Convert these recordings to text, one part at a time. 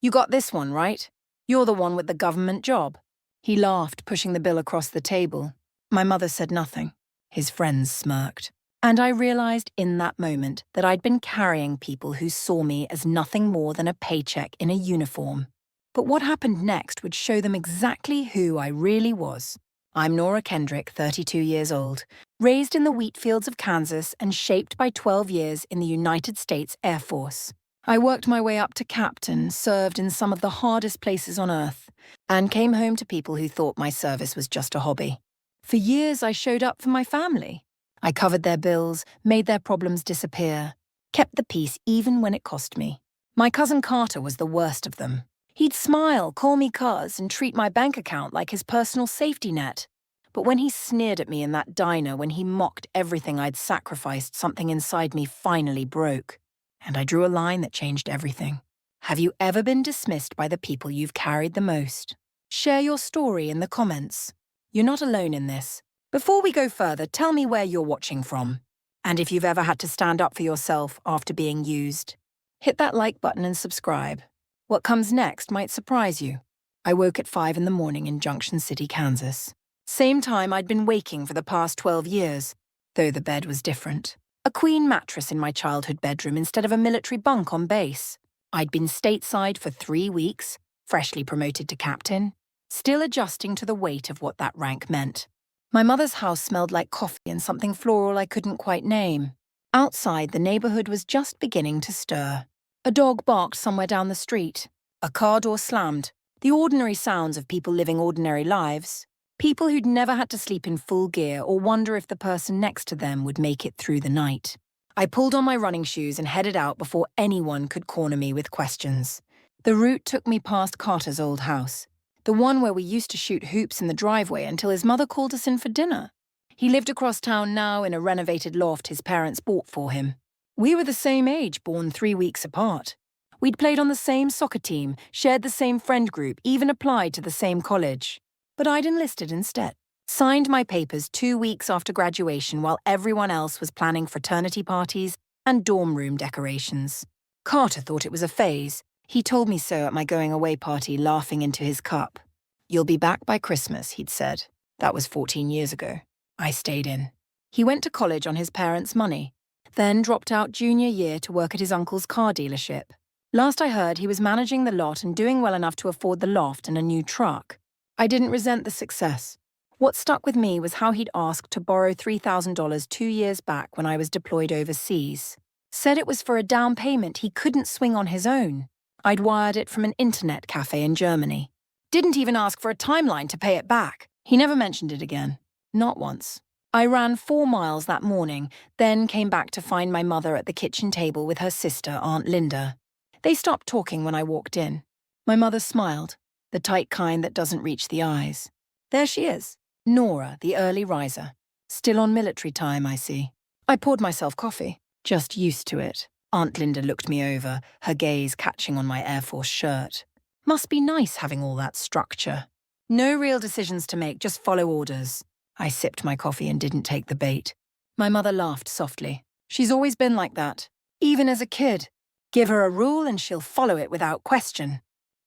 You got this one, right? You're the one with the government job." He laughed, pushing the bill across the table. My mother said nothing. His friends smirked. And I realized in that moment that I'd been carrying people who saw me as nothing more than a paycheck in a uniform. But what happened next would show them exactly who I really was. I'm Nora Kendrick, 32 years old, raised in the wheat fields of Kansas and shaped by 12 years in the United States Air Force. I worked my way up to captain, served in some of the hardest places on earth, and came home to people who thought my service was just a hobby. For years, I showed up for my family. I covered their bills, made their problems disappear, kept the peace even when it cost me. My cousin Carter was the worst of them. He'd smile, call me cuz, and treat my bank account like his personal safety net. But when he sneered at me in that diner, when he mocked everything I'd sacrificed, something inside me finally broke. And I drew a line that changed everything. Have you ever been dismissed by the people you've carried the most? Share your story in the comments. You're not alone in this. Before we go further, tell me where you're watching from. And if you've ever had to stand up for yourself after being used. Hit that like button and subscribe. What comes next might surprise you. I woke at 5 in the morning in Junction City, Kansas. Same time I'd been waking for the past 12 years, though the bed was different. A queen mattress in my childhood bedroom instead of a military bunk on base. I'd been stateside for 3 weeks, freshly promoted to captain, still adjusting to the weight of what that rank meant. My mother's house smelled like coffee and something floral I couldn't quite name. Outside, the neighborhood was just beginning to stir. A dog barked somewhere down the street. A car door slammed. The ordinary sounds of people living ordinary lives. People who'd never had to sleep in full gear or wonder if the person next to them would make it through the night. I pulled on my running shoes and headed out before anyone could corner me with questions. The route took me past Carter's old house, the one where we used to shoot hoops in the driveway until his mother called us in for dinner. He lived across town now in a renovated loft his parents bought for him. We were the same age, born 3 weeks apart. We'd played on the same soccer team, shared the same friend group, even applied to the same college. But I'd enlisted instead. Signed my papers 2 weeks after graduation while everyone else was planning fraternity parties and dorm room decorations. Carter thought it was a phase. He told me so at my going-away party, laughing into his cup. "You'll be back by Christmas," he'd said. That was 14 years ago. I stayed in. He went to college on his parents' money, then dropped out junior year to work at his uncle's car dealership. Last I heard, he was managing the lot and doing well enough to afford the loft and a new truck. I didn't resent the success. What stuck with me was how he'd asked to borrow $3,000 2 years back when I was deployed overseas. Said it was for a down payment he couldn't swing on his own. I'd wired it from an internet cafe in Germany. Didn't even ask for a timeline to pay it back. He never mentioned it again. Not once. I ran 4 miles that morning, then came back to find my mother at the kitchen table with her sister, Aunt Linda. They stopped talking when I walked in. My mother smiled, the tight kind that doesn't reach the eyes. There she is, Nora, the early riser. Still on military time, I see. I poured myself coffee, just used to it. Aunt Linda looked me over, her gaze catching on my Air Force shirt. Must be nice having all that structure. No real decisions to make, just follow orders. I sipped my coffee and didn't take the bait. My mother laughed softly. She's always been like that, even as a kid. Give her a rule and she'll follow it without question.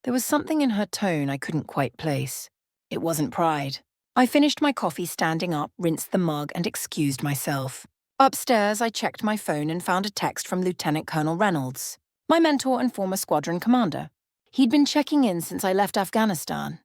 There was something in her tone I couldn't quite place. It wasn't pride. I finished my coffee standing up, rinsed the mug, and excused myself. Upstairs, I checked my phone and found a text from Lieutenant Colonel Reynolds, my mentor and former squadron commander. He'd been checking in since I left Afghanistan.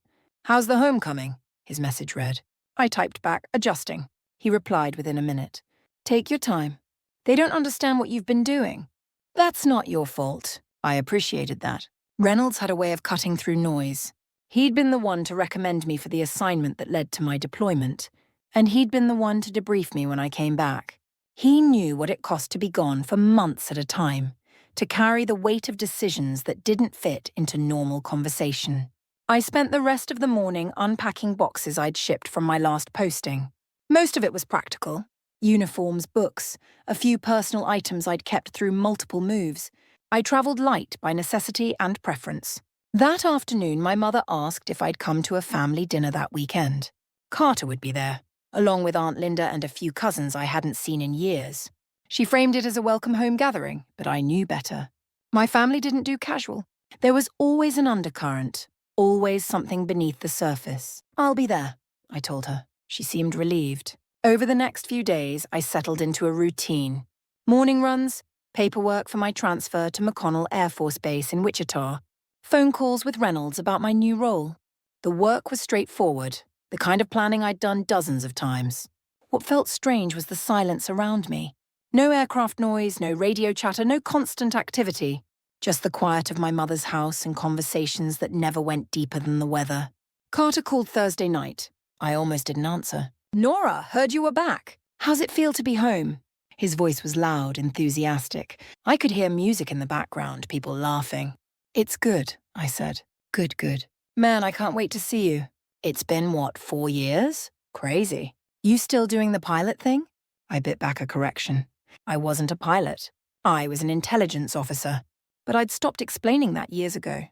"How's the homecoming?" his message read. I typed back, adjusting. He replied within a minute. "Take your time. They don't understand what you've been doing. That's not your fault." I appreciated that. Reynolds had a way of cutting through noise. He'd been the one to recommend me for the assignment that led to my deployment, and he'd been the one to debrief me when I came back. He knew what it cost to be gone for months at a time, to carry the weight of decisions that didn't fit into normal conversation. I spent the rest of the morning unpacking boxes I'd shipped from my last posting. Most of it was practical. Uniforms, books, a few personal items I'd kept through multiple moves. I traveled light by necessity and preference. That afternoon, my mother asked if I'd come to a family dinner that weekend. Carter would be there, along with Aunt Linda and a few cousins I hadn't seen in years. She framed it as a welcome home gathering, but I knew better. My family didn't do casual. There was always an undercurrent, always something beneath the surface. "I'll be there," I told her. She seemed relieved. Over the next few days, I settled into a routine. Morning runs, paperwork for my transfer to McConnell Air Force Base in Wichita, phone calls with Reynolds about my new role. The work was straightforward, the kind of planning I'd done dozens of times. What felt strange was the silence around me. No aircraft noise, no radio chatter, no constant activity. Just the quiet of my mother's house and conversations that never went deeper than the weather. Carter called Thursday night. I almost didn't answer. "Nora, heard you were back. How's it feel to be home?" His voice was loud, enthusiastic. I could hear music in the background, people laughing. "It's good," I said. "Good, good. Man, I can't wait to see you." "It's been, 4 years? Crazy. You still doing the pilot thing?" I bit back a correction. I wasn't a pilot. I was an intelligence officer. But I'd stopped explaining that years ago.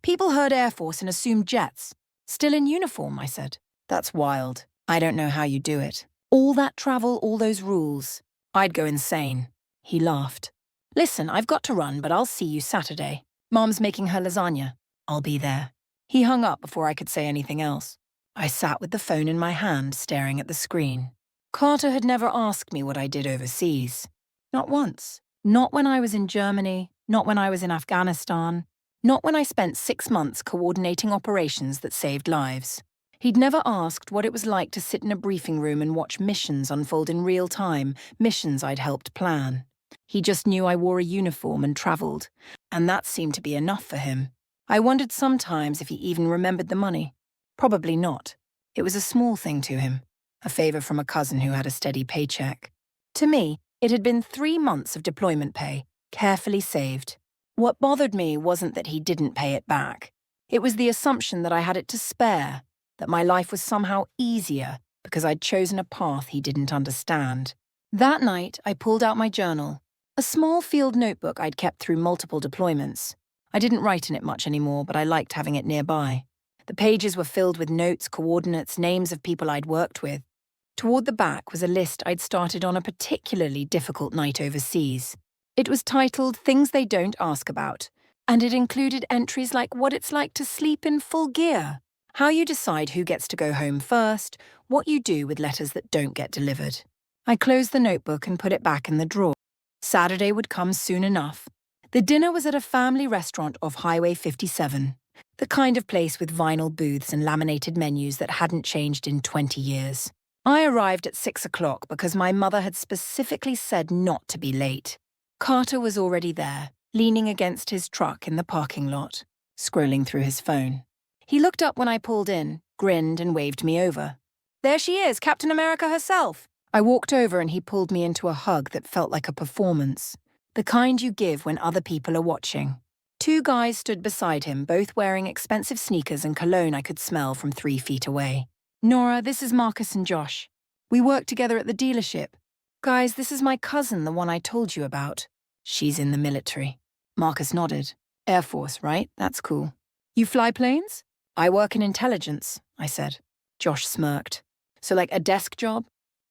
"People heard Air Force and assumed jets. Still in uniform," I said. "That's wild. I don't know how you do it. All that travel, all those rules. I'd go insane." He laughed. "Listen, I've got to run, but I'll see you Saturday. Mom's making her lasagna. I'll be there." He hung up before I could say anything else. I sat with the phone in my hand, staring at the screen. Carter had never asked me what I did overseas. Not once. Not when I was in Germany, not when I was in Afghanistan, not when I spent 6 months coordinating operations that saved lives. He'd never asked what it was like to sit in a briefing room and watch missions unfold in real time, missions I'd helped plan. He just knew I wore a uniform and traveled, and that seemed to be enough for him. I wondered sometimes if he even remembered the money. Probably not. It was a small thing to him, a favor from a cousin who had a steady paycheck. To me, it had been 3 months of deployment pay, carefully saved. What bothered me wasn't that he didn't pay it back. It was the assumption that I had it to spare, that my life was somehow easier because I'd chosen a path he didn't understand. That night, I pulled out my journal, a small field notebook I'd kept through multiple deployments. I didn't write in it much anymore, but I liked having it nearby. The pages were filled with notes, coordinates, names of people I'd worked with. Toward the back was a list I'd started on a particularly difficult night overseas. It was titled Things They Don't Ask About, and it included entries like what it's like to sleep in full gear, how you decide who gets to go home first, what you do with letters that don't get delivered. I closed the notebook and put it back in the drawer. Saturday would come soon enough. The dinner was at a family restaurant off Highway 57, the kind of place with vinyl booths and laminated menus that hadn't changed in 20 years. I arrived at 6 o'clock because my mother had specifically said not to be late. Carter was already there, leaning against his truck in the parking lot, scrolling through his phone. He looked up when I pulled in, grinned and waved me over. "There she is, Captain America herself." I walked over and he pulled me into a hug that felt like a performance, the kind you give when other people are watching. 2 guys stood beside him, both wearing expensive sneakers and cologne I could smell from 3 feet away. "Nora, this is Marcus and Josh. We work together at the dealership. Guys, this is my cousin, the one I told you about. She's in the military." Marcus nodded. "Air Force, right? That's cool. You fly planes?" "I work in intelligence," I said. Josh smirked. "So like a desk job?"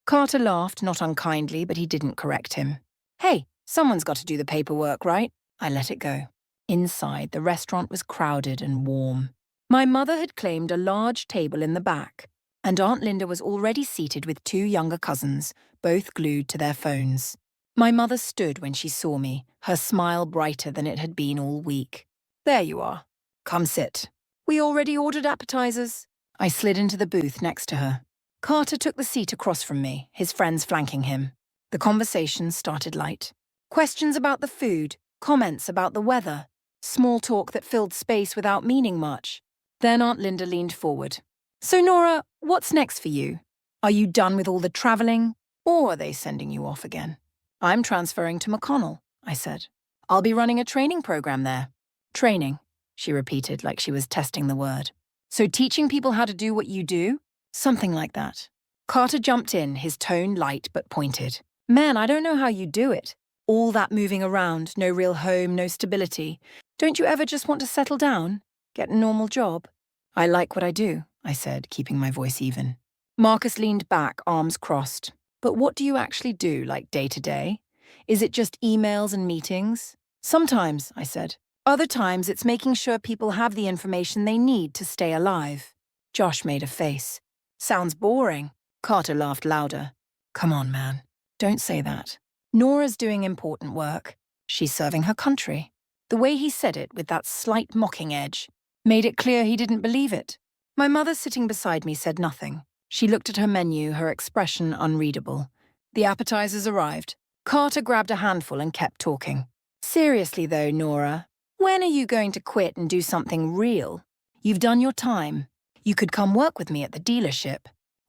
Carter laughed, not unkindly, but he didn't correct him. "Hey, someone's got to do the paperwork, right?" I let it go. Inside, the restaurant was crowded and warm. My mother had claimed a large table in the back, and Aunt Linda was already seated with 2 younger cousins, both glued to their phones. My mother stood when she saw me, her smile brighter than it had been all week. "There you are. Come sit. We already ordered appetizers." I slid into the booth next to her. Carter took the seat across from me, his friends flanking him. The conversation started light. Questions about the food, comments about the weather, small talk that filled space without meaning much. Then Aunt Linda leaned forward. "So Nora, what's next for you? Are you done with all the traveling, or are they sending you off again?" "I'm transferring to McConnell," I said. "I'll be running a training program there." "Training," she repeated like she was testing the word. "So teaching people how to do what you do?" "Something like that." Carter jumped in, his tone light but pointed. "Man, I don't know how you do it. All that moving around, no real home, no stability. Don't you ever just want to settle down? Get a normal job?" "I like what I do," I said, keeping my voice even. Marcus leaned back, arms crossed. "But what do you actually do, like day to day? Is it just emails and meetings?" "Sometimes," I said. Other times it's making sure people have the information they need to stay alive. Josh made a face. Sounds boring. Carter laughed louder. Come on, man. Don't say that. Nora's doing important work. She's serving her country. The way he said it with that slight mocking edge made it clear he didn't believe it. My mother sitting beside me said nothing. She looked at her menu, her expression unreadable. The appetizers arrived. Carter grabbed a handful and kept talking. Seriously though, Nora, when are you going to quit and do something real? You've done your time. You could come work with me at the dealership.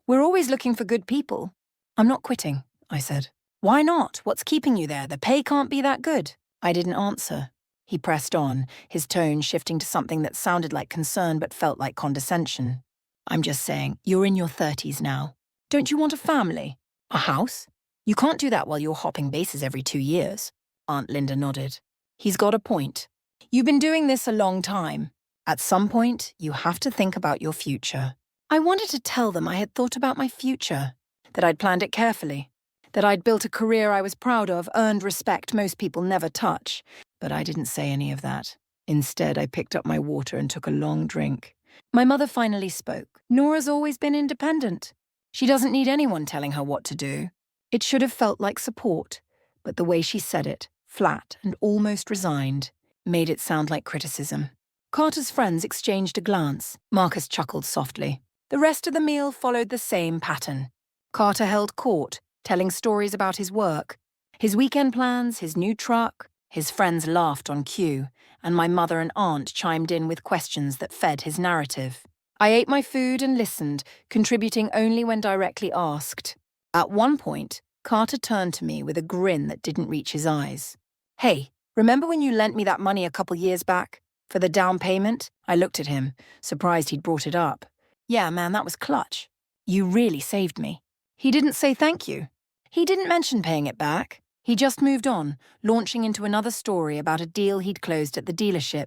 We're always looking for good people. I'm not quitting, I said. Why not? What's keeping you there? The pay can't be that good. I didn't answer. He pressed on, his tone shifting to something that sounded like concern but felt like condescension. I'm just saying, you're in your 30s now. Don't you want a family? A house? You can't do that while you're hopping bases every 2 years. Aunt Linda nodded. He's got a point. You've been doing this a long time. At some point, you have to think about your future. I wanted to tell them I had thought about my future, that I'd planned it carefully, that I'd built a career I was proud of, earned respect most people never touch. But I didn't say any of that. Instead, I picked up my water and took a long drink. My mother finally spoke. Nora's always been independent. She doesn't need anyone telling her what to do. It should have felt like support, but the way she said it, flat and almost resigned, made it sound like criticism. Carter's friends exchanged a glance. Marcus chuckled softly. The rest of the meal followed the same pattern. Carter held court, telling stories about his work, his weekend plans, his new truck. His friends laughed on cue, and my mother and aunt chimed in with questions that fed his narrative. I ate my food and listened, contributing only when directly asked. At one point, Carter turned to me with a grin that didn't reach his eyes. Hey, remember when you lent me that money a couple years back? For the down payment? I looked at him, surprised he'd brought it up. Yeah, man, that was clutch. You really saved me. He didn't say thank you. He didn't mention paying it back. He just moved on, launching into another story about a deal he'd closed at the dealership.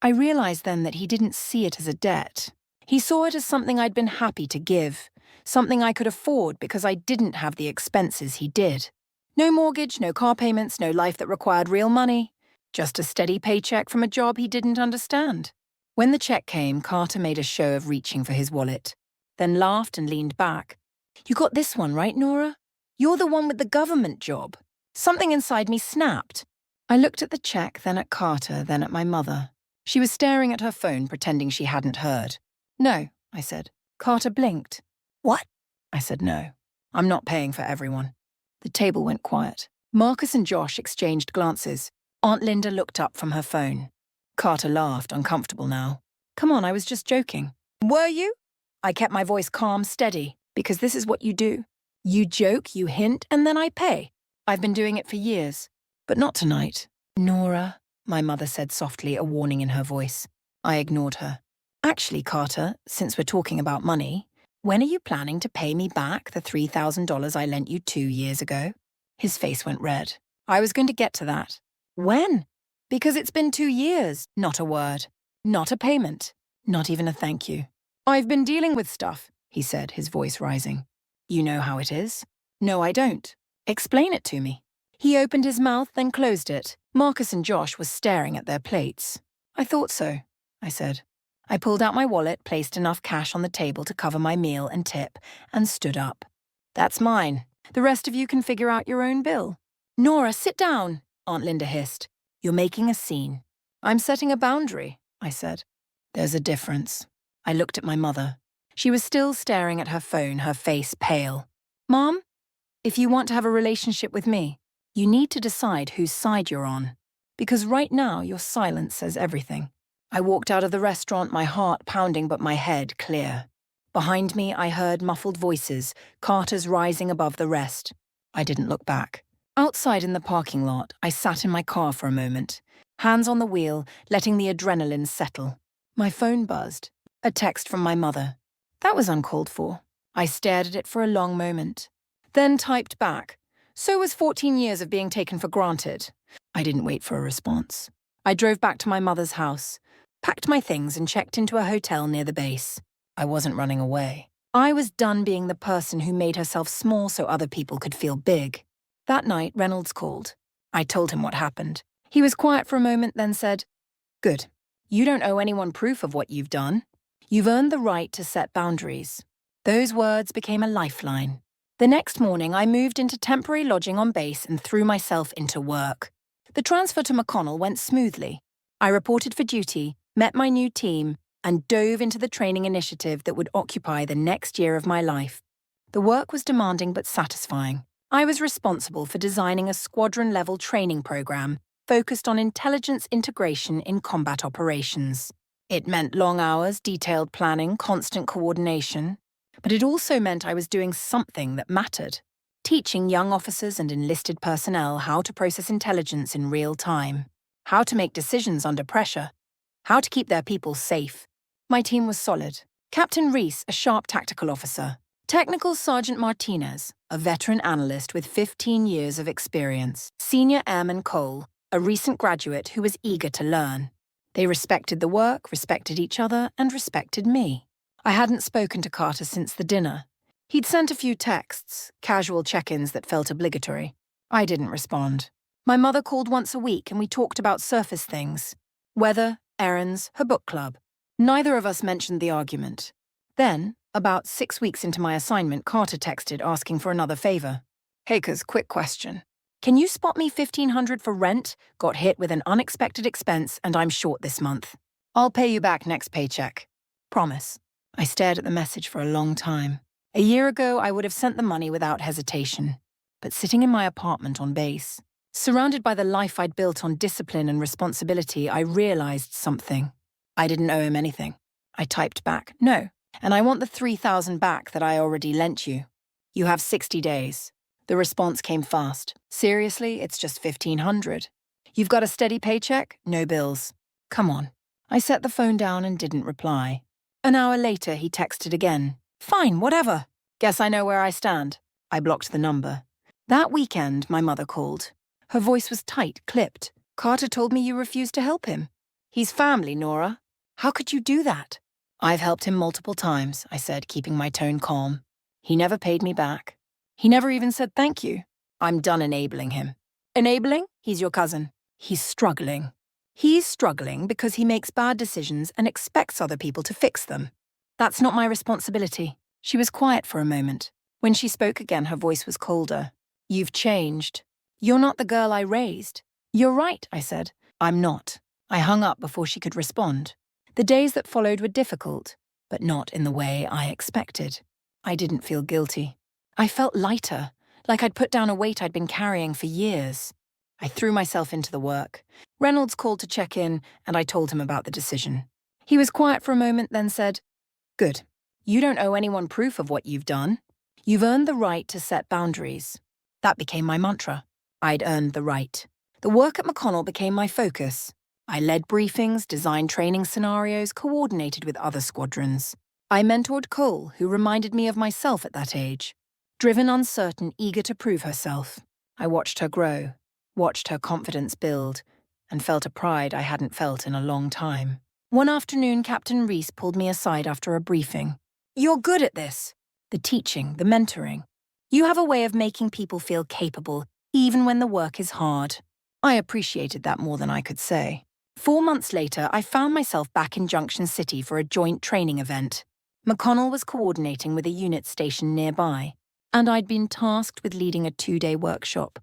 I realized then that he didn't see it as a debt. He saw it as something I'd been happy to give, something I could afford because I didn't have the expenses he did. No mortgage, no car payments, no life that required real money. Just a steady paycheck from a job he didn't understand. When the check came, Carter made a show of reaching for his wallet, then laughed and leaned back. You got this one, right, Nora? You're the one with the government job. Something inside me snapped. I looked at the check, then at Carter, then at my mother. She was staring at her phone, pretending she hadn't heard. No, I said. Carter blinked. What? I said no. I'm not paying for everyone. The table went quiet. Marcus and Josh exchanged glances. Aunt Linda looked up from her phone. Carter laughed, uncomfortable now. Come on, I was just joking. Were you? I kept my voice calm, steady, because this is what you do. You joke, you hint, and then I pay. I've been doing it for years. But not tonight. Nora, my mother said softly, a warning in her voice. I ignored her. Actually, Carter, since we're talking about money, when are you planning to pay me back the $3,000 I lent you 2 years ago? His face went red. I was going to get to that. When? Because it's been 2 years. Not a word. Not a payment. Not even a thank you. I've been dealing with stuff, he said, his voice rising. You know how it is? No, I don't. Explain it to me. He opened his mouth, then closed it. Marcus and Josh were staring at their plates. I thought so, I said. I pulled out my wallet, placed enough cash on the table to cover my meal and tip, and stood up. That's mine. The rest of you can figure out your own bill. Nora, sit down, Aunt Linda hissed. You're making a scene. I'm setting a boundary, I said. There's a difference. I looked at my mother. She was still staring at her phone, her face pale. Mom, if you want to have a relationship with me, you need to decide whose side you're on. Because right now, your silence says everything. I walked out of the restaurant, my heart pounding but my head clear. Behind me, I heard muffled voices, Carter's rising above the rest. I didn't look back. Outside in the parking lot, I sat in my car for a moment, hands on the wheel, letting the adrenaline settle. My phone buzzed. A text from my mother. That was uncalled for. I stared at it for a long moment. Then typed back. So was 14 years of being taken for granted. I didn't wait for a response. I drove back to my mother's house, packed my things and checked into a hotel near the base. I wasn't running away. I was done being the person who made herself small so other people could feel big. That night, Reynolds called. I told him what happened. He was quiet for a moment, then said, Good. You don't owe anyone proof of what you've done. You've earned the right to set boundaries. Those words became a lifeline. The next morning, I moved into temporary lodging on base and threw myself into work. The transfer to McConnell went smoothly. I reported for duty, met my new team, and dove into the training initiative that would occupy the next year of my life. The work was demanding but satisfying. I was responsible for designing a squadron-level training program focused on intelligence integration in combat operations. It meant long hours, detailed planning, constant coordination. But it also meant I was doing something that mattered, teaching young officers and enlisted personnel how to process intelligence in real time, how to make decisions under pressure, how to keep their people safe. My team was solid. Captain Reese, a sharp tactical officer. Technical Sergeant Martinez, a veteran analyst with 15 years of experience. Senior Airman Cole, a recent graduate who was eager to learn. They respected the work, respected each other, and respected me. I hadn't spoken to Carter since the dinner. He'd sent a few texts, casual check-ins that felt obligatory. I didn't respond. My mother called once a week and we talked about surface things. Weather, errands, her book club. Neither of us mentioned the argument. Then, about 6 weeks into my assignment, Carter texted asking for another favor. "Hey, cuz, quick question. Can you spot me $1,500 for rent? Got hit with an unexpected expense and I'm short this month. I'll pay you back next paycheck. Promise." I stared at the message for a long time. A year ago, I would have sent the money without hesitation. But sitting in my apartment on base, surrounded by the life I'd built on discipline and responsibility, I realized something. I didn't owe him anything. I typed back, "No, and I want the $3,000 back that I already lent you. You have 60 days. The response came fast. "Seriously, it's just $1,500. You've got a steady paycheck? No bills. Come on." I set the phone down and didn't reply. An hour later, he texted again. "Fine, whatever. Guess I know where I stand." I blocked the number. That weekend, my mother called. Her voice was tight, clipped. "Carter told me you refused to help him. He's family, Nora. How could you do that?" "I've helped him multiple times," I said, keeping my tone calm. "He never paid me back. He never even said thank you. I'm done enabling him." "Enabling? He's your cousin." "He's struggling. He's struggling because he makes bad decisions and expects other people to fix them. That's not my responsibility." She was quiet for a moment. When she spoke again, her voice was colder. "You've changed. You're not the girl I raised." "You're right," I said. "I'm not." I hung up before she could respond. The days that followed were difficult, but not in the way I expected. I didn't feel guilty. I felt lighter, like I'd put down a weight I'd been carrying for years. I threw myself into the work. Reynolds called to check in, and I told him about the decision. He was quiet for a moment, then said, "Good. You don't owe anyone proof of what you've done. You've earned the right to set boundaries." That became my mantra. I'd earned the right. The work at McConnell became my focus. I led briefings, designed training scenarios, coordinated with other squadrons. I mentored Cole, who reminded me of myself at that age. Driven, uncertain, eager to prove herself. I watched her grow, watched her confidence build, and felt a pride I hadn't felt in a long time. One afternoon, Captain Reese pulled me aside after a briefing. "You're good at this." The teaching, the mentoring. "You have a way of making people feel capable, even when the work is hard." I appreciated that more than I could say. 4 months later, I found myself back in Junction City for a joint training event. McConnell was coordinating with a unit stationed nearby, and I'd been tasked with leading a 2-day workshop.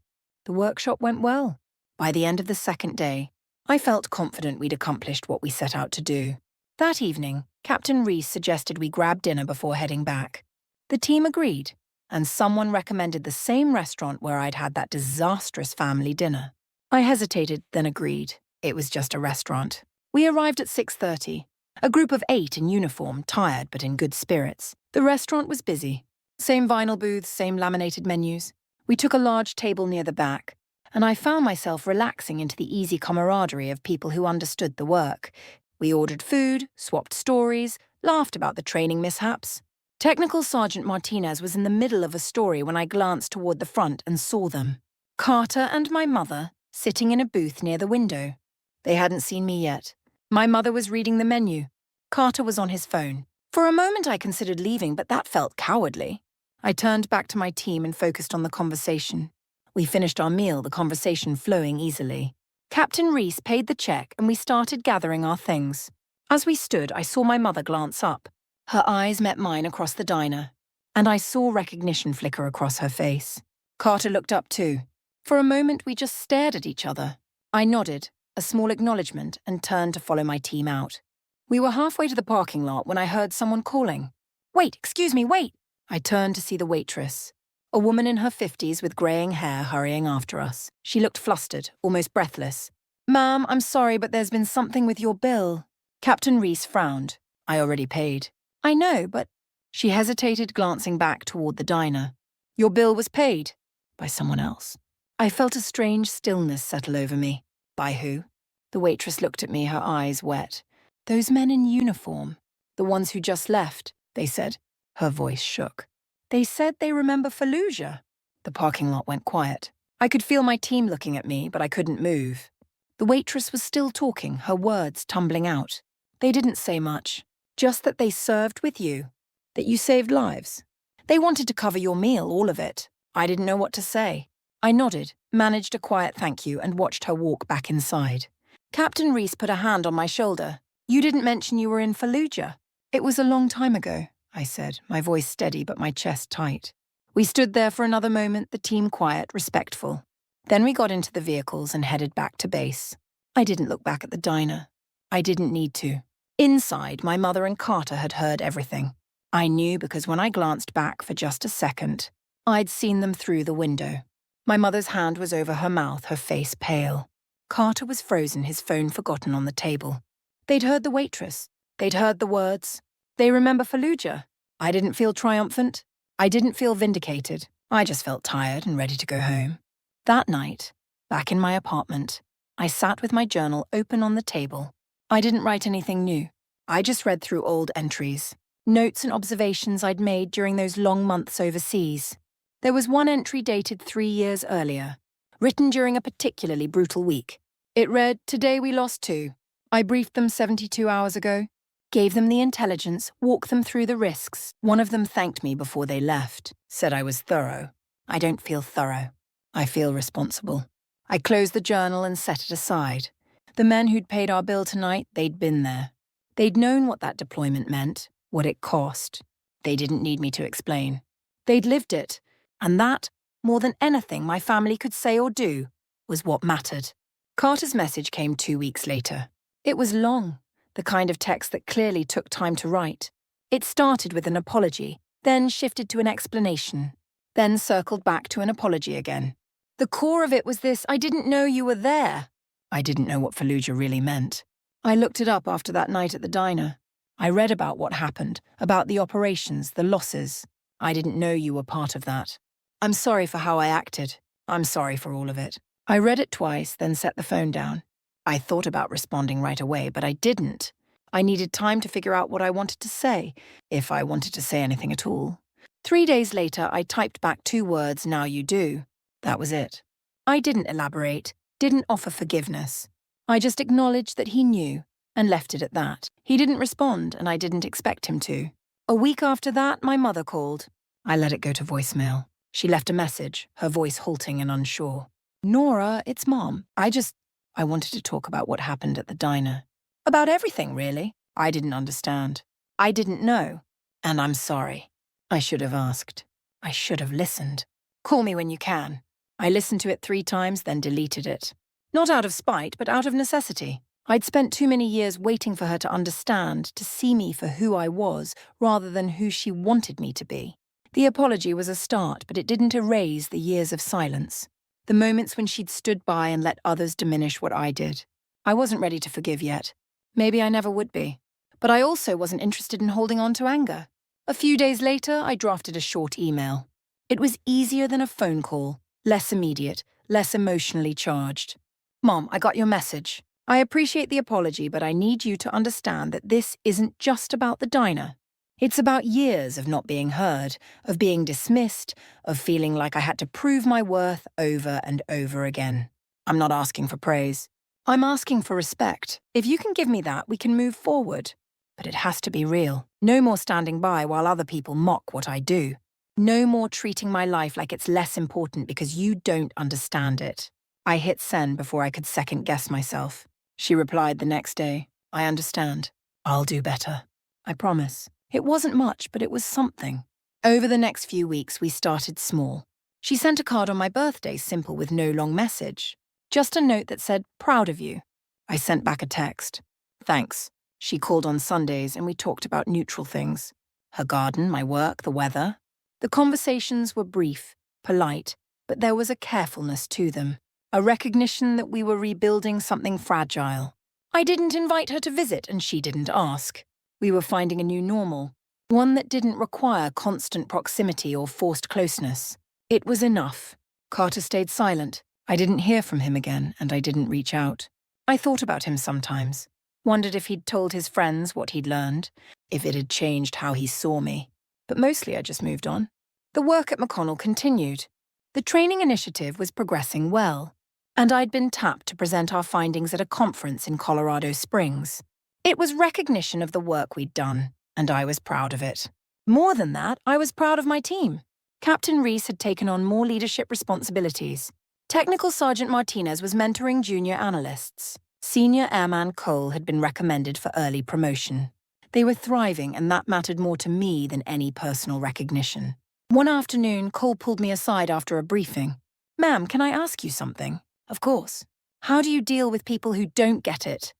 The workshop went well. By the end of the second day, I felt confident we'd accomplished what we set out to do. That evening, Captain Reese suggested we grab dinner before heading back. The team agreed, and someone recommended the same restaurant where I'd had that disastrous family dinner. I hesitated, then agreed. It was just a restaurant. We arrived at 6:30. A group of 8 in uniform, tired but in good spirits. The restaurant was busy. Same vinyl booths, same laminated menus. We took a large table near the back, and I found myself relaxing into the easy camaraderie of people who understood the work. We ordered food, swapped stories, laughed about the training mishaps. Technical Sergeant Martinez was in the middle of a story when I glanced toward the front and saw them. Carter and my mother, sitting in a booth near the window. They hadn't seen me yet. My mother was reading the menu. Carter was on his phone. For a moment I considered leaving, but that felt cowardly. I turned back to my team and focused on the conversation. We finished our meal, the conversation flowing easily. Captain Reese paid the check and we started gathering our things. As we stood, I saw my mother glance up. Her eyes met mine across the diner, and I saw recognition flicker across her face. Carter looked up too. For a moment, we just stared at each other. I nodded, a small acknowledgement, and turned to follow my team out. We were halfway to the parking lot when I heard someone calling. "Wait, excuse me, wait!" I turned to see the waitress. A woman in her 50s with greying hair hurrying after us. She looked flustered, almost breathless. "Ma'am, I'm sorry, but there's been something with your bill." Captain Reese frowned. "I already paid." "I know, but—" She hesitated, glancing back toward the diner. "Your bill was paid." "By someone else." I felt a strange stillness settle over me. "By who?" The waitress looked at me, her eyes wet. "Those men in uniform. The ones who just left," they said. Her voice shook. "They said they remember Fallujah." The parking lot went quiet. I could feel my team looking at me, but I couldn't move. The waitress was still talking, her words tumbling out. "They didn't say much. Just that they served with you. That you saved lives. They wanted to cover your meal, all of it. I didn't know what to say." I nodded, managed a quiet thank you, and watched her walk back inside. Captain Reese put a hand on my shoulder. "You didn't mention you were in Fallujah." "It was a long time ago," I said, my voice steady but my chest tight. We stood there for another moment, the team quiet, respectful. Then we got into the vehicles and headed back to base. I didn't look back at the diner. I didn't need to. Inside, my mother and Carter had heard everything. I knew because when I glanced back for just a second, I'd seen them through the window. My mother's hand was over her mouth, her face pale. Carter was frozen, his phone forgotten on the table. They'd heard the waitress. They'd heard the words. They remember Fallujah. I didn't feel triumphant. I didn't feel vindicated. I just felt tired and ready to go home. That night, back in my apartment, I sat with my journal open on the table. I didn't write anything new. I just read through old entries, notes and observations I'd made during those long months overseas. There was one entry dated 3 years earlier, written during a particularly brutal week. It read, "Today we lost 2. I briefed them 72 hours ago, gave them the intelligence, walked them through the risks. One of them thanked me before they left, said I was thorough. I don't feel thorough. I feel responsible." I closed the journal and set it aside. The men who'd paid our bill tonight, they'd been there. They'd known what that deployment meant, what it cost. They didn't need me to explain. They'd lived it. And that, more than anything my family could say or do, was what mattered. Carter's message came 2 weeks later. It was long, the kind of text that clearly took time to write. It started with an apology, then shifted to an explanation, then circled back to an apology again. The core of it was this: "I didn't know you were there." I didn't know what Fallujah really meant. I looked it up after that night at the diner. I read about what happened, about the operations, the losses. I didn't know you were part of that. I'm sorry for how I acted. I'm sorry for all of it. I read it twice, then set the phone down. I thought about responding right away, but I didn't. I needed time to figure out what I wanted to say, if I wanted to say anything at all. 3 days later, I typed back 2 words, "Now you do." That was it. I didn't elaborate, didn't offer forgiveness. I just acknowledged that he knew, and left it at that. He didn't respond, and I didn't expect him to. A week after that, my mother called. I let it go to voicemail. She left a message, her voice halting and unsure. "Nora, it's Mom. I wanted to talk about what happened at the diner. About everything, really. I didn't understand. I didn't know. And I'm sorry. I should have asked. I should have listened. Call me when you can." I listened to it 3 times, then deleted it. Not out of spite, but out of necessity. I'd spent too many years waiting for her to understand, to see me for who I was, rather than who she wanted me to be. The apology was a start, but it didn't erase the years of silence. The moments when she'd stood by and let others diminish what I did. I wasn't ready to forgive yet. Maybe I never would be. But I also wasn't interested in holding on to anger. A few days later, I drafted a short email. It was easier than a phone call, less immediate, less emotionally charged. "Mom, I got your message. I appreciate the apology, but I need you to understand that this isn't just about the diner. It's about years of not being heard, of being dismissed, of feeling like I had to prove my worth over and over again. I'm not asking for praise. I'm asking for respect. If you can give me that, we can move forward. But it has to be real. No more standing by while other people mock what I do. No more treating my life like it's less important because you don't understand it. I hit send before I could second-guess myself. She replied the next day, I understand. I'll do better. I promise. It wasn't much, but it was something. Over the next few weeks, we started small. She sent a card on my birthday, simple with no long message. Just a note that said, proud of you. I sent back a text. Thanks. She called on Sundays and we talked about neutral things. Her garden, my work, the weather. The conversations were brief, polite, but there was a carefulness to them. A recognition that we were rebuilding something fragile. I didn't invite her to visit and she didn't ask. We were finding a new normal, one that didn't require constant proximity or forced closeness. It was enough. Carter stayed silent. I didn't hear from him again and I didn't reach out. I thought about him sometimes. Wondered if he'd told his friends what he'd learned, if it had changed how he saw me. But mostly I just moved on. The work at McConnell continued. The training initiative was progressing well, and I'd been tapped to present our findings at a conference in Colorado Springs. It was recognition of the work we'd done, and I was proud of it. More than that, I was proud of my team. Captain Reese had taken on more leadership responsibilities. Technical Sergeant Martinez was mentoring junior analysts. Senior Airman Cole had been recommended for early promotion. They were thriving, and that mattered more to me than any personal recognition. One afternoon, Cole pulled me aside after a briefing. Ma'am, can I ask you something? Of course. How do you deal with people who don't get it?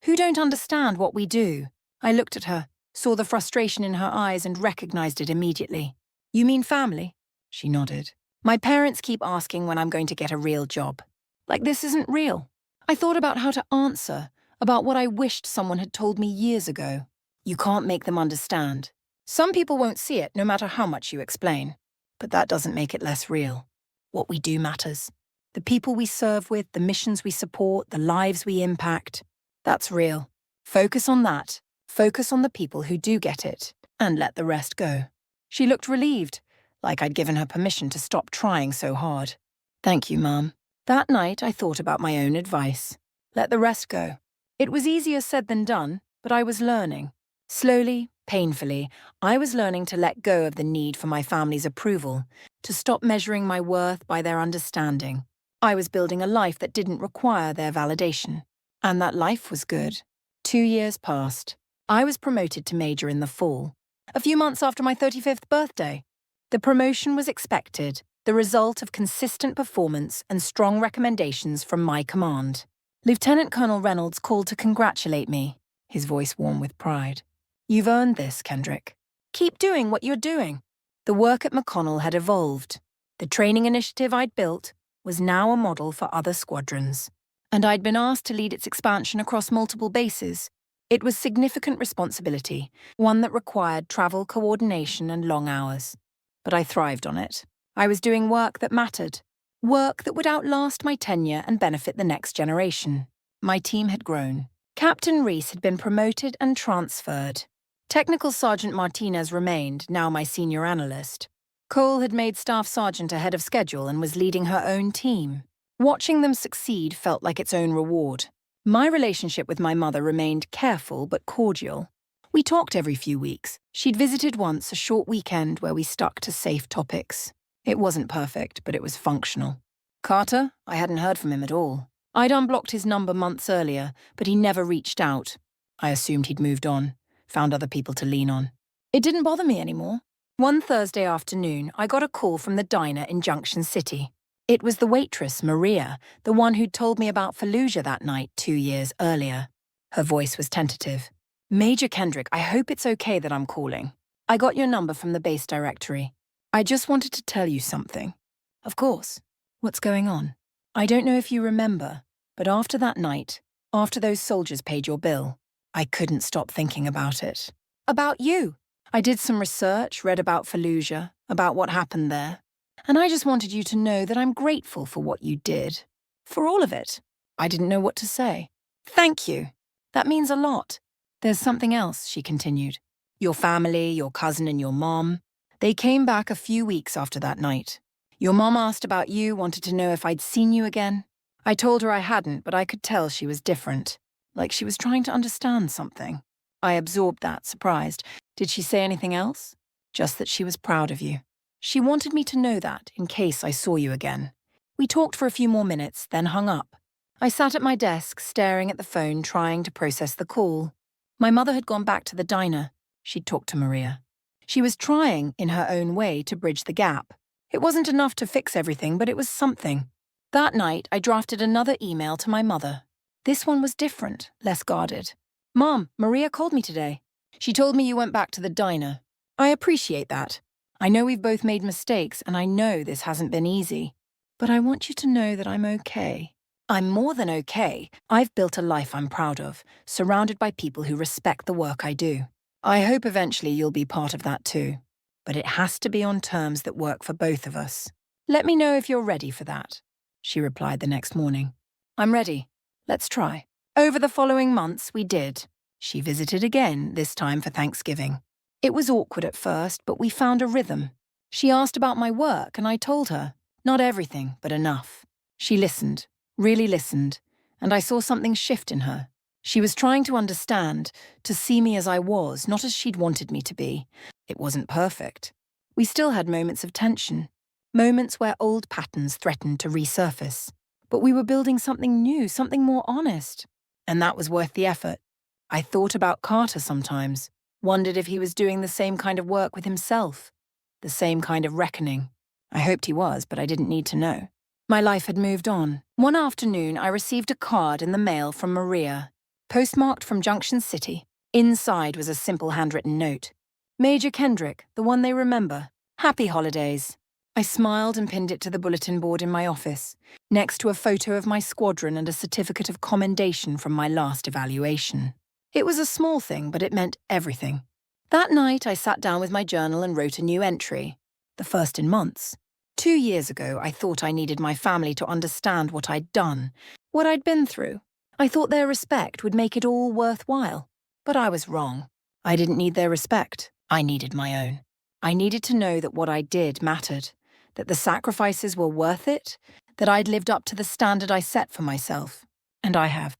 Who don't understand what we do? I looked at her, saw the frustration in her eyes and recognized it immediately. You mean family? She nodded. My parents keep asking when I'm going to get a real job. Like this isn't real. I thought about how to answer, about what I wished someone had told me years ago. You can't make them understand. Some people won't see it no matter how much you explain. But that doesn't make it less real. What we do matters. The people we serve with, the missions we support, the lives we impact. That's real. Focus on that. Focus on the people who do get it, and let the rest go. She looked relieved, like I'd given her permission to stop trying so hard. Thank you, Mom. That night, I thought about my own advice. Let the rest go. It was easier said than done, but I was learning. Slowly, painfully, I was learning to let go of the need for my family's approval, to stop measuring my worth by their understanding. I was building a life that didn't require their validation. And that life was good. 2 years passed. I was promoted to major in the fall, a few months after my 35th birthday. The promotion was expected, the result of consistent performance and strong recommendations from my command. Lieutenant Colonel Reynolds called to congratulate me, his voice warm with pride. You've earned this, Kendrick. Keep doing what you're doing. The work at McConnell had evolved. The training initiative I'd built was now a model for other squadrons, and I'd been asked to lead its expansion across multiple bases. It was significant responsibility, one that required travel coordination and long hours. But I thrived on it. I was doing work that mattered, work that would outlast my tenure and benefit the next generation. My team had grown. Captain Reese had been promoted and transferred. Technical Sergeant Martinez remained, now my senior analyst. Cole had made Staff Sergeant ahead of schedule and was leading her own team. Watching them succeed felt like its own reward. My relationship with my mother remained careful but cordial. We talked every few weeks. She'd visited once a short weekend where we stuck to safe topics. It wasn't perfect, but it was functional. Carter? I hadn't heard from him at all. I'd unblocked his number months earlier, but he never reached out. I assumed he'd moved on, found other people to lean on. It didn't bother me anymore. One Thursday afternoon, I got a call from the diner in Junction City. It was the waitress, Maria, the one who'd told me about Fallujah that night 2 years earlier. Her voice was tentative. Major Kendrick, I hope it's okay that I'm calling. I got your number from the base directory. I just wanted to tell you something. Of course. What's going on? I don't know if you remember, but after that night, after those soldiers paid your bill, I couldn't stop thinking about it. About you. I did some research, read about Fallujah, about what happened there, and I just wanted you to know that I'm grateful for what you did. For all of it. I didn't know what to say. Thank you. That means a lot. There's something else, she continued. Your family, your cousin and your mom, they came back a few weeks after that night. Your mom asked about you, wanted to know if I'd seen you again. I told her I hadn't, but I could tell she was different, like she was trying to understand something. I absorbed that, surprised. Did she say anything else? Just that she was proud of you. She wanted me to know that, in case I saw you again. We talked for a few more minutes, then hung up. I sat at my desk, staring at the phone, trying to process the call. My mother had gone back to the diner. She'd talked to Maria. She was trying, in her own way, to bridge the gap. It wasn't enough to fix everything, but it was something. That night, I drafted another email to my mother. This one was different, less guarded. Mom, Maria called me today. She told me you went back to the diner. I appreciate that. I know we've both made mistakes, and I know this hasn't been easy. But I want you to know that I'm okay. I'm more than okay. I've built a life I'm proud of, surrounded by people who respect the work I do. I hope eventually you'll be part of that too. But it has to be on terms that work for both of us. Let me know if you're ready for that, she replied the next morning. I'm ready. Let's try. Over the following months, we did. She visited again, this time for Thanksgiving. It was awkward at first, but we found a rhythm. She asked about my work, and I told her. Not everything, but enough. She listened, really listened, and I saw something shift in her. She was trying to understand, to see me as I was, not as she'd wanted me to be. It wasn't perfect. We still had moments of tension, moments where old patterns threatened to resurface. But we were building something new, something more honest. And that was worth the effort. I thought about Carter sometimes, wondered if he was doing the same kind of work with himself, the same kind of reckoning. I hoped he was, but I didn't need to know. My life had moved on. One afternoon, I received a card in the mail from Maria, postmarked from Junction City. Inside was a simple handwritten note. Major Kendrick, the one they remember. Happy holidays. I smiled and pinned it to the bulletin board in my office, next to a photo of my squadron and a certificate of commendation from my last evaluation. It was a small thing, but it meant everything. That night, I sat down with my journal and wrote a new entry, the first in months. 2 years ago, I thought I needed my family to understand what I'd done, what I'd been through. I thought their respect would make it all worthwhile. But I was wrong. I didn't need their respect. I needed my own. I needed to know that what I did mattered, that the sacrifices were worth it, that I'd lived up to the standard I set for myself. And I have.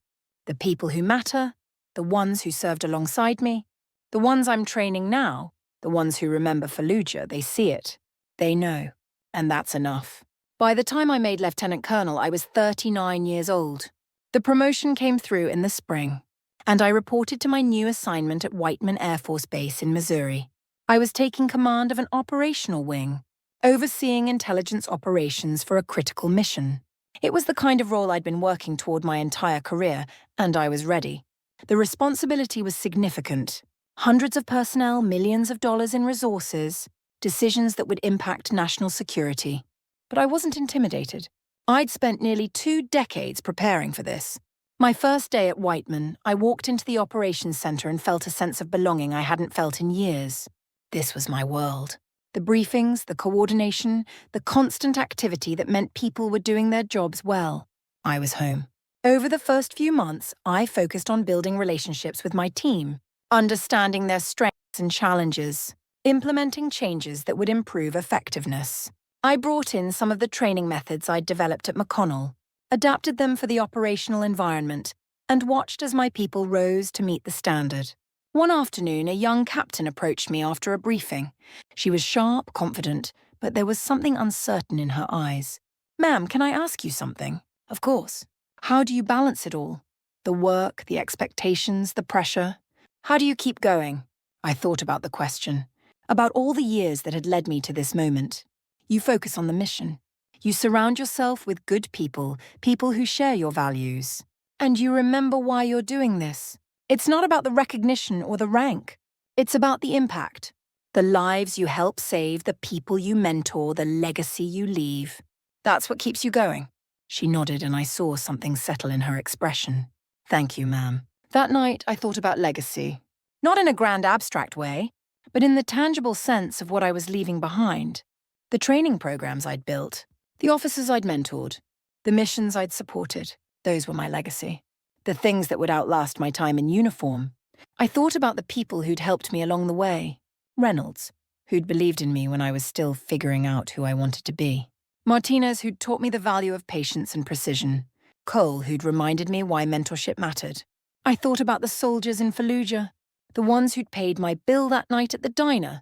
The people who matter, the ones who served alongside me, the ones I'm training now, the ones who remember Fallujah, they see it. They know. And that's enough. By the time I made Lieutenant Colonel, I was 39 years old. The promotion came through in the spring, and I reported to my new assignment at Whiteman Air Force Base in Missouri. I was taking command of an operational wing, overseeing intelligence operations for a critical mission. It was the kind of role I'd been working toward my entire career, and I was ready. The responsibility was significant. Hundreds of personnel, millions of dollars in resources, decisions that would impact national security. But I wasn't intimidated. I'd spent nearly 2 decades preparing for this. My first day at Whiteman, I walked into the operations center and felt a sense of belonging I hadn't felt in years. This was my world. The briefings, the coordination, the constant activity that meant people were doing their jobs well. I was home. Over the first few months, I focused on building relationships with my team, understanding their strengths and challenges, implementing changes that would improve effectiveness. I brought in some of the training methods I'd developed at McConnell, adapted them for the operational environment, and watched as my people rose to meet the standard. One afternoon, a young captain approached me after a briefing. She was sharp, confident, but there was something uncertain in her eyes. "Ma'am, can I ask you something?" "Of course." "How do you balance it all? The work, the expectations, the pressure? How do you keep going?" I thought about the question, about all the years that had led me to this moment. You focus on the mission. You surround yourself with good people, people who share your values. And you remember why you're doing this. It's not about the recognition or the rank. It's about the impact. The lives you help save, the people you mentor, the legacy you leave. That's what keeps you going. She nodded and I saw something settle in her expression. "Thank you, ma'am." That night, I thought about legacy. Not in a grand abstract way, but in the tangible sense of what I was leaving behind. The training programs I'd built, the officers I'd mentored, the missions I'd supported, those were my legacy. The things that would outlast my time in uniform. I thought about the people who'd helped me along the way. Reynolds, who'd believed in me when I was still figuring out who I wanted to be. Martinez, who'd taught me the value of patience and precision. Cole, who'd reminded me why mentorship mattered. I thought about the soldiers in Fallujah, the ones who'd paid my bill that night at the diner,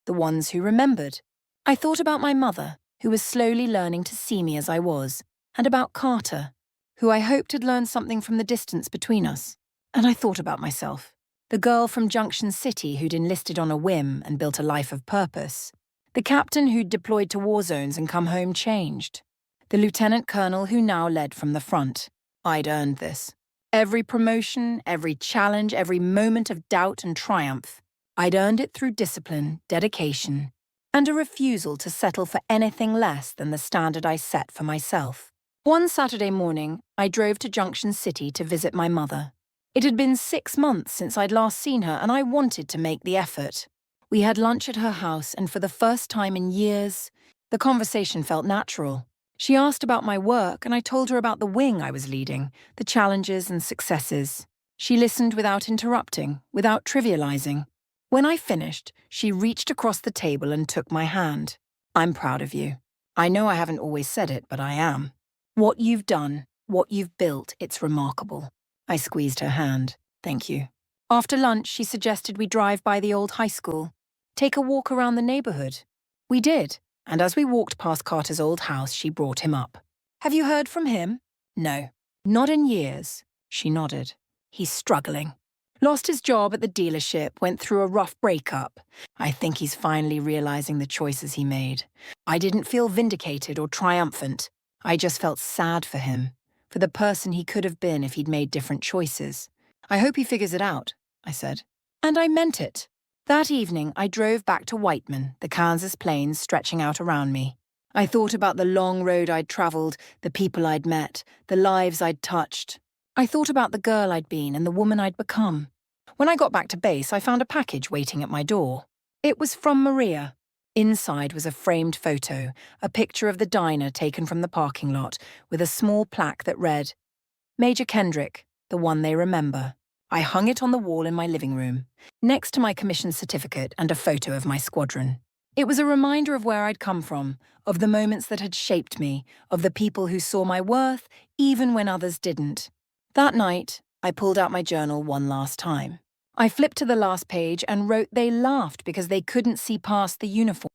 the ones who remembered. I thought about my mother, who was slowly learning to see me as I was, and about Carter, who I hoped had learned something from the distance between us. And I thought about myself, the girl from Junction City who'd enlisted on a whim and built a life of purpose, the captain who'd deployed to war zones and come home changed, the lieutenant colonel who now led from the front. I'd earned this. Every promotion, every challenge, every moment of doubt and triumph, I'd earned it through discipline, dedication, and a refusal to settle for anything less than the standard I set for myself. One Saturday morning, I drove to Junction City to visit my mother. It had been 6 months since I'd last seen her, and I wanted to make the effort. We had lunch at her house, and for the first time in years, the conversation felt natural. She asked about my work, and I told her about the wing I was leading, the challenges and successes. She listened without interrupting, without trivializing. When I finished, she reached across the table and took my hand. "I'm proud of you. I know I haven't always said it, but I am. What you've done, what you've built, it's remarkable." I squeezed her hand. "Thank you." After lunch, she suggested we drive by the old high school, take a walk around the neighborhood. We did, and as we walked past Carter's old house, she brought him up. "Have you heard from him?" "No, not in years." She nodded. "He's struggling. Lost his job at the dealership, went through a rough breakup. I think he's finally realizing the choices he made." I didn't feel vindicated or triumphant. I just felt sad for him, for the person he could have been if he'd made different choices. "I hope he figures it out," I said. And I meant it. That evening, I drove back to Whiteman, the Kansas plains stretching out around me. I thought about the long road I'd traveled, the people I'd met, the lives I'd touched. I thought about the girl I'd been and the woman I'd become. When I got back to base, I found a package waiting at my door. It was from Maria. Inside was a framed photo, a picture of the diner taken from the parking lot, with a small plaque that read, "Major Kendrick, the one they remember." I hung it on the wall in my living room, next to my commission certificate and a photo of my squadron. It was a reminder of where I'd come from, of the moments that had shaped me, of the people who saw my worth, even when others didn't. That night, I pulled out my journal one last time. I flipped to the last page and wrote they laughed because they couldn't see past the uniform.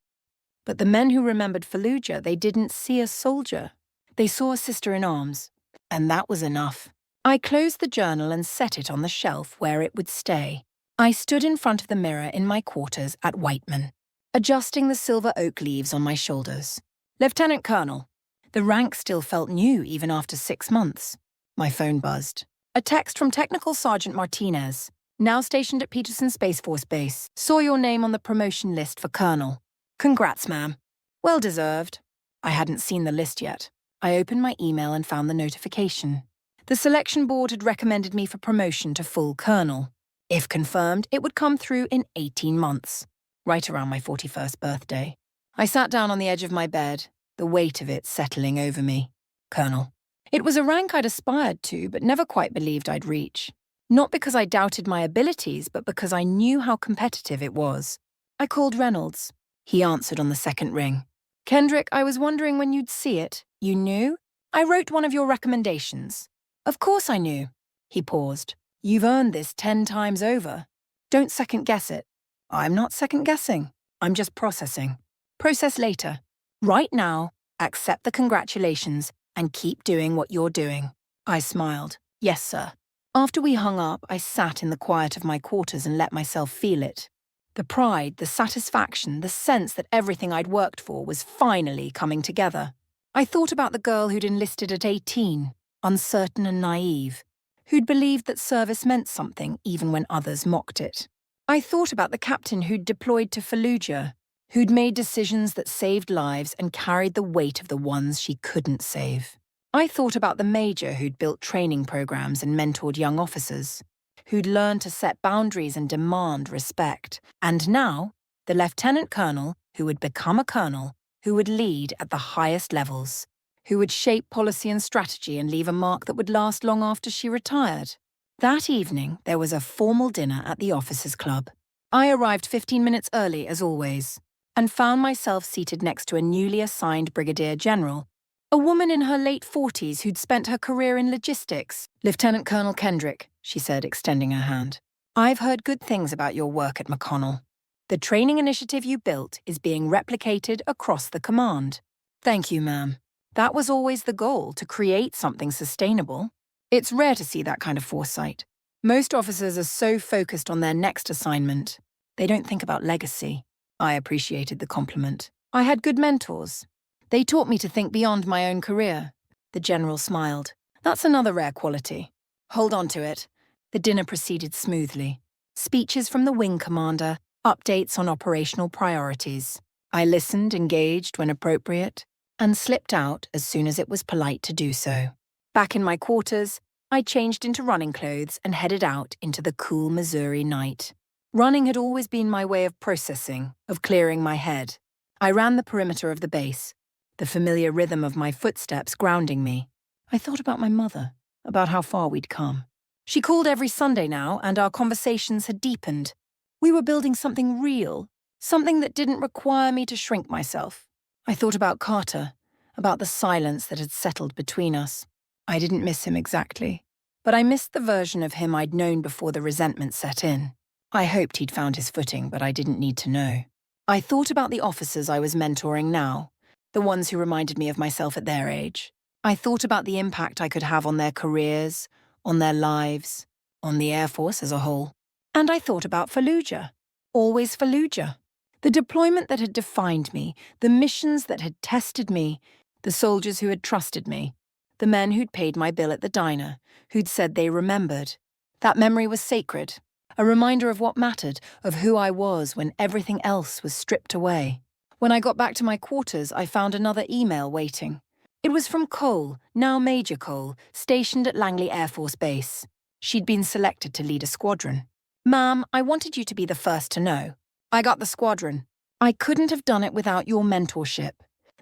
But the men who remembered Fallujah, they didn't see a soldier. They saw a sister in arms, and that was enough. I closed the journal and set it on the shelf where it would stay. I stood in front of the mirror in my quarters at Whiteman, adjusting the silver oak leaves on my shoulders. "Lieutenant Colonel." The rank still felt new even after 6 months. My phone buzzed. A text from Technical Sergeant Martinez, now stationed at Peterson Space Force Base. "Saw your name on the promotion list for Colonel." "Congrats, ma'am." "Well deserved." I hadn't seen the list yet. I opened my email and found the notification. The selection board had recommended me for promotion to full colonel. If confirmed, it would come through in 18 months, right around my 41st birthday. I sat down on the edge of my bed, the weight of it settling over me. Colonel. It was a rank I'd aspired to, but never quite believed I'd reach. Not because I doubted my abilities, but because I knew how competitive it was. I called Reynolds. He answered on the second ring. "Kendrick, I was wondering when you'd see it. You knew? I wrote one of your recommendations." "Of course I knew." He paused. "You've earned this 10 times over. Don't second-guess it." "I'm not second-guessing. I'm just processing." "Process later. Right now, accept the congratulations and keep doing what you're doing." I smiled. "Yes, sir." After we hung up, I sat in the quiet of my quarters and let myself feel it. The pride, the satisfaction, the sense that everything I'd worked for was finally coming together. I thought about the girl who'd enlisted at 18, uncertain and naive, who'd believed that service meant something even when others mocked it. I thought about the captain who'd deployed to Fallujah, who'd made decisions that saved lives and carried the weight of the ones she couldn't save. I thought about the major who'd built training programs and mentored young officers, who'd learned to set boundaries and demand respect. And now, the lieutenant colonel who would become a colonel, who would lead at the highest levels, who would shape policy and strategy and leave a mark that would last long after she retired. That evening, there was a formal dinner at the officers' club. I arrived 15 minutes early, as always, and found myself seated next to a newly assigned brigadier general, a woman in her late 40s who'd spent her career in logistics. "Lieutenant Colonel Kendrick," she said, extending her hand. "I've heard good things about your work at McConnell. The training initiative you built is being replicated across the command. Thank you, ma'am. That was always the goal, to create something sustainable. It's rare to see that kind of foresight. Most officers are so focused on their next assignment, they don't think about legacy. I appreciated the compliment. I had good mentors. They taught me to think beyond my own career. The general smiled. That's another rare quality. Hold on to it. The dinner proceeded smoothly. Speeches from the wing commander, updates on operational priorities. I listened, engaged when appropriate, and slipped out as soon as it was polite to do so. Back in my quarters, I changed into running clothes and headed out into the cool Missouri night. Running had always been my way of processing, of clearing my head. I ran the perimeter of the base, the familiar rhythm of my footsteps grounding me. I thought about my mother, about how far we'd come. She called every Sunday now, and our conversations had deepened. We were building something real, something that didn't require me to shrink myself. I thought about Carter, about the silence that had settled between us. I didn't miss him exactly, but I missed the version of him I'd known before the resentment set in. I hoped he'd found his footing, but I didn't need to know. I thought about the officers I was mentoring now, the ones who reminded me of myself at their age. I thought about the impact I could have on their careers, on their lives, on the Air Force as a whole. And I thought about Fallujah. Always Fallujah. The deployment that had defined me, the missions that had tested me, the soldiers who had trusted me, the men who'd paid my bill at the diner, who'd said they remembered. That memory was sacred, a reminder of what mattered, of who I was when everything else was stripped away. When I got back to my quarters, I found another email waiting. It was from Cole, now Major Cole, stationed at Langley Air Force Base. She'd been selected to lead a squadron. "Ma'am, I wanted you to be the first to know. I got the squadron. I couldn't have done it without your mentorship.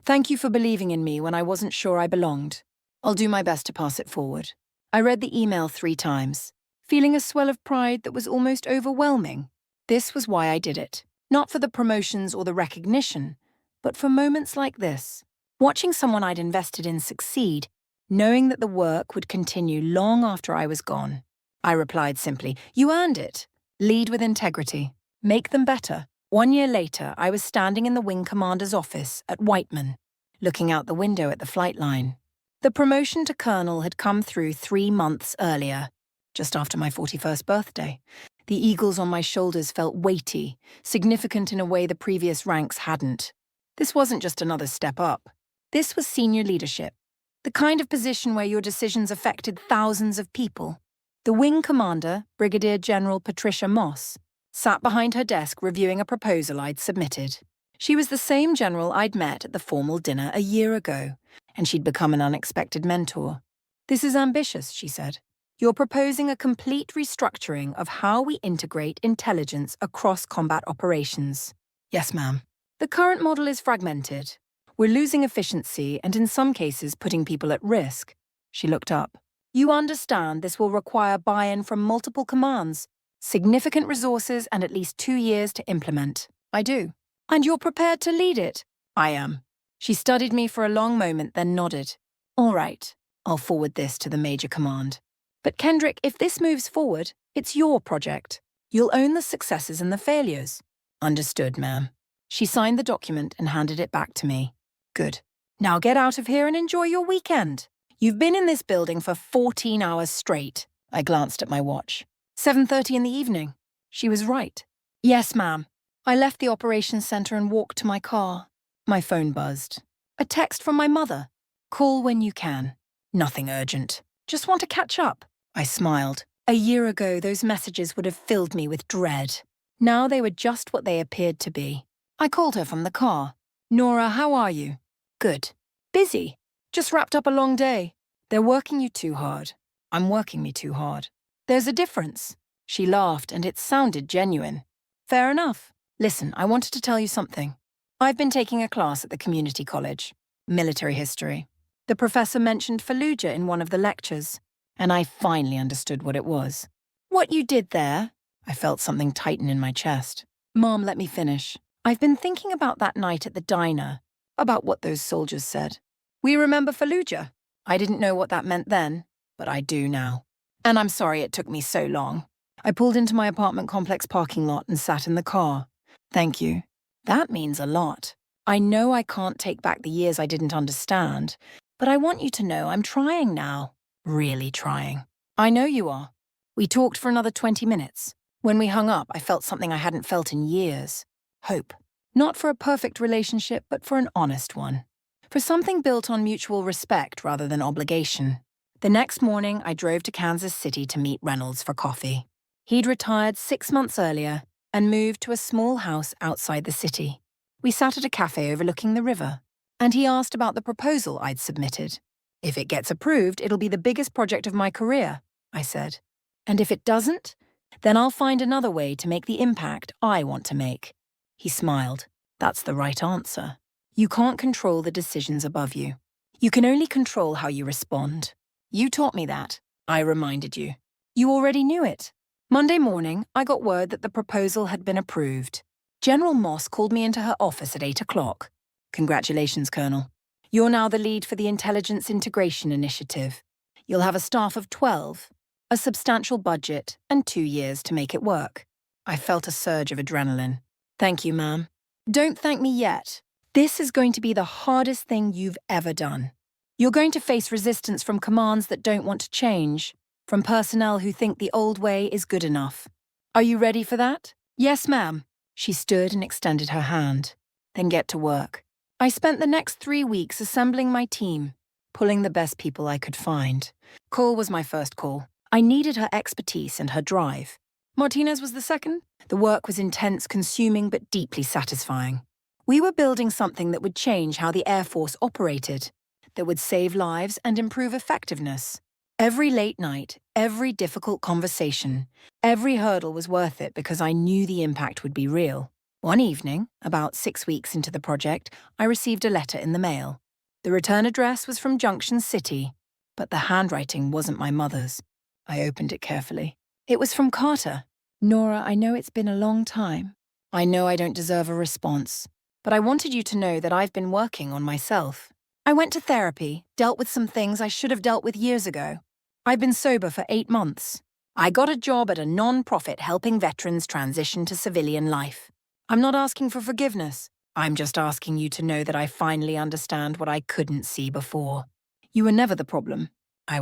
Thank you for believing in me when I wasn't sure I belonged. I'll do my best to pass it forward." I read the email 3 times, feeling a swell of pride that was almost overwhelming. This was why I did it. Not for the promotions or the recognition, but for moments like this. Watching someone I'd invested in succeed, knowing that the work would continue long after I was gone. I replied simply, "You earned it. Lead with integrity. Make them better." 1 year later, I was standing in the wing commander's office at Whiteman, looking out the window at the flight line. The promotion to colonel had come through 3 months earlier, just after my 41st birthday. The eagles on my shoulders felt weighty, significant in a way the previous ranks hadn't. This wasn't just another step up. This was senior leadership, the kind of position where your decisions affected thousands of people. The wing commander, Brigadier General Patricia Moss, sat behind her desk reviewing a proposal I'd submitted. She was the same general I'd met at the formal dinner a year ago, and she'd become an unexpected mentor. "This is ambitious," she said. "You're proposing a complete restructuring of how we integrate intelligence across combat operations." "Yes, ma'am." "The current model is fragmented. We're losing efficiency and in some cases putting people at risk." She looked up. "You understand this will require buy-in from multiple commands, significant resources and at least 2 years to implement." "I do." "And you're prepared to lead it?" "I am." She studied me for a long moment, then nodded. "All right, I'll forward this to the Major Command. But Kendrick, if this moves forward, it's your project. You'll own the successes and the failures." "Understood, ma'am." She signed the document and handed it back to me. "Good. Now get out of here and enjoy your weekend. You've been in this building for 14 hours straight." I glanced at my watch. 7:30 in the evening. She was right. "Yes, ma'am." I left the operations center and walked to my car. My phone buzzed. A text from my mother. "Call when you can. Nothing urgent. Just want to catch up." I smiled. A year ago, those messages would have filled me with dread. Now they were just what they appeared to be. I called her from the car. "Nora, how are you?" "Good." "Busy?" "Just wrapped up a long day." "They're working you too hard." "I'm working me too hard." "There's a difference." She laughed, and it sounded genuine. "Fair enough. Listen, I wanted to tell you something. I've been taking a class at the community college, military history. The professor mentioned Fallujah in one of the lectures, and I finally understood what it was. What you did there?" I felt something tighten in my chest. "Mom, let me finish. I've been thinking about that night at the diner, about what those soldiers said. We remember Fallujah. I didn't know what that meant then, but I do now. And I'm sorry it took me so long." I pulled into my apartment complex parking lot and sat in the car. "Thank you. That means a lot." I know I can't take back the years I didn't understand, but I want you to know I'm trying now. Really trying. I know you are. We talked for another 20 minutes. When we hung up, I felt something I hadn't felt in years. Hope. Not for a perfect relationship, but for an honest one. For something built on mutual respect rather than obligation. The next morning, I drove to Kansas City to meet Reynolds for coffee. He'd retired 6 months earlier and moved to a small house outside the city. We sat at a cafe overlooking the river, and he asked about the proposal I'd submitted. If it gets approved, it'll be the biggest project of my career, I said. And if it doesn't, then I'll find another way to make the impact I want to make. He smiled. That's the right answer. You can't control the decisions above you. You can only control how you respond. You taught me that. I reminded you. You already knew it. Monday morning, I got word that the proposal had been approved. General Moss called me into her office at 8 o'clock. Congratulations, Colonel. You're now the lead for the Intelligence Integration Initiative. You'll have a staff of 12, a substantial budget, and 2 years to make it work. I felt a surge of adrenaline. Thank you, ma'am. Don't thank me yet. This is going to be the hardest thing you've ever done. You're going to face resistance from commands that don't want to change, from personnel who think the old way is good enough. Are you ready for that? Yes, ma'am. She stood and extended her hand. Then get to work. I spent the next 3 weeks assembling my team, pulling the best people I could find. Cole was my first call. I needed her expertise and her drive. Martinez was the second. The work was intense, consuming, but deeply satisfying. We were building something that would change how the Air Force operated, that would save lives and improve effectiveness. Every late night, every difficult conversation, every hurdle was worth it because I knew the impact would be real. One evening, about 6 weeks into the project, I received a letter in the mail. The return address was from Junction City, but the handwriting wasn't my mother's. I opened it carefully. It was from Carter. Nora, I know it's been a long time. I know I don't deserve a response, but I wanted you to know that I've been working on myself. I went to therapy, dealt with some things I should have dealt with years ago. I've been sober for 8 months. I got a job at a non-profit helping veterans transition to civilian life. I'm not asking for forgiveness. I'm just asking you to know that I finally understand what I couldn't see before. You were never the problem. I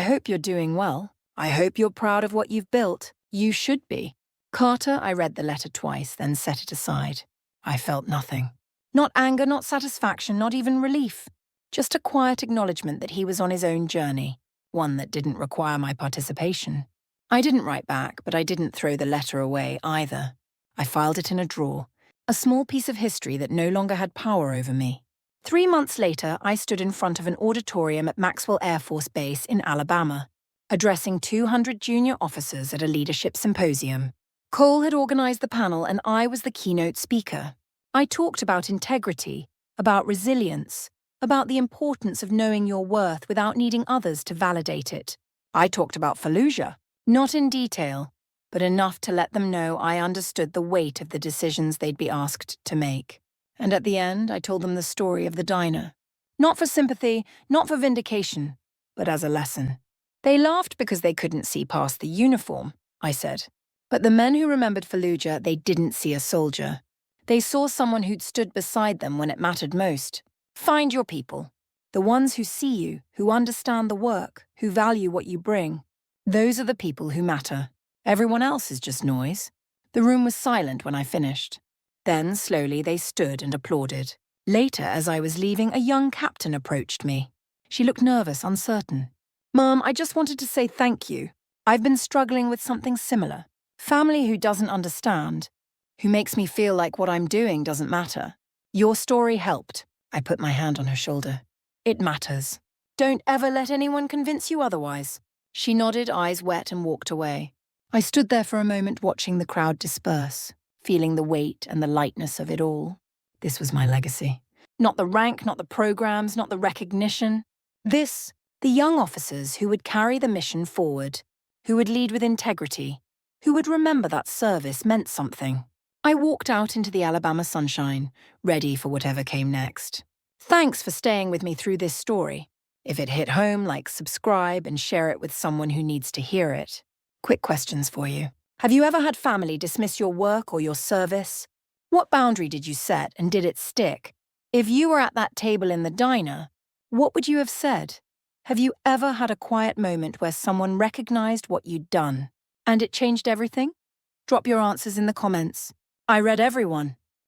hope you're doing well. I hope you're proud of what you've built. You should be. Carter, I read the letter twice, then set it aside. I felt nothing. Not anger, not satisfaction, not even relief. Just a quiet acknowledgement that he was on his own journey, one that didn't require my participation. I didn't write back, but I didn't throw the letter away either. I filed it in a drawer, a small piece of history that no longer had power over me. 3 months later, I stood in front of an auditorium at Maxwell Air Force Base in Alabama, addressing 200 junior officers at a leadership symposium. Cole had organized the panel and I was the keynote speaker. I talked about integrity, about resilience, about the importance of knowing your worth without needing others to validate it. I talked about Fallujah, not in detail, but enough to let them know I understood the weight of the decisions they'd be asked to make. And at the end, I told them the story of the diner. Not for sympathy, not for vindication, but as a lesson. They laughed because they couldn't see past the uniform, I said. But the men who remembered Fallujah, they didn't see a soldier. They saw someone who'd stood beside them when it mattered most. Find your people. The ones who see you, who understand the work, who value what you bring. Those are the people who matter. Everyone else is just noise. The room was silent when I finished. Then, slowly, they stood and applauded. Later, as I was leaving, a young captain approached me. She looked nervous, uncertain. "Mom, I just wanted to say thank you. I've been struggling with something similar. Family who doesn't understand, who makes me feel like what I'm doing doesn't matter. Your story helped." I put my hand on her shoulder. "It matters. Don't ever let anyone convince you otherwise." She nodded, eyes wet, and walked away. I stood there for a moment watching the crowd disperse, feeling the weight and the lightness of it all. This was my legacy. Not the rank, not the programs, not the recognition. This, the young officers who would carry the mission forward, who would lead with integrity, who would remember that service meant something. I walked out into the Alabama sunshine, ready for whatever came next. Thanks for staying with me through this story. If it hit home, subscribe and share it with someone who needs to hear it. Quick questions for you. Have you ever had family dismiss your work or your service? What boundary did you set and did it stick? If you were at that table in the diner, what would you have said? Have you ever had a quiet moment where someone recognized what you'd done and it changed everything? Drop your answers in the comments. I read everyone.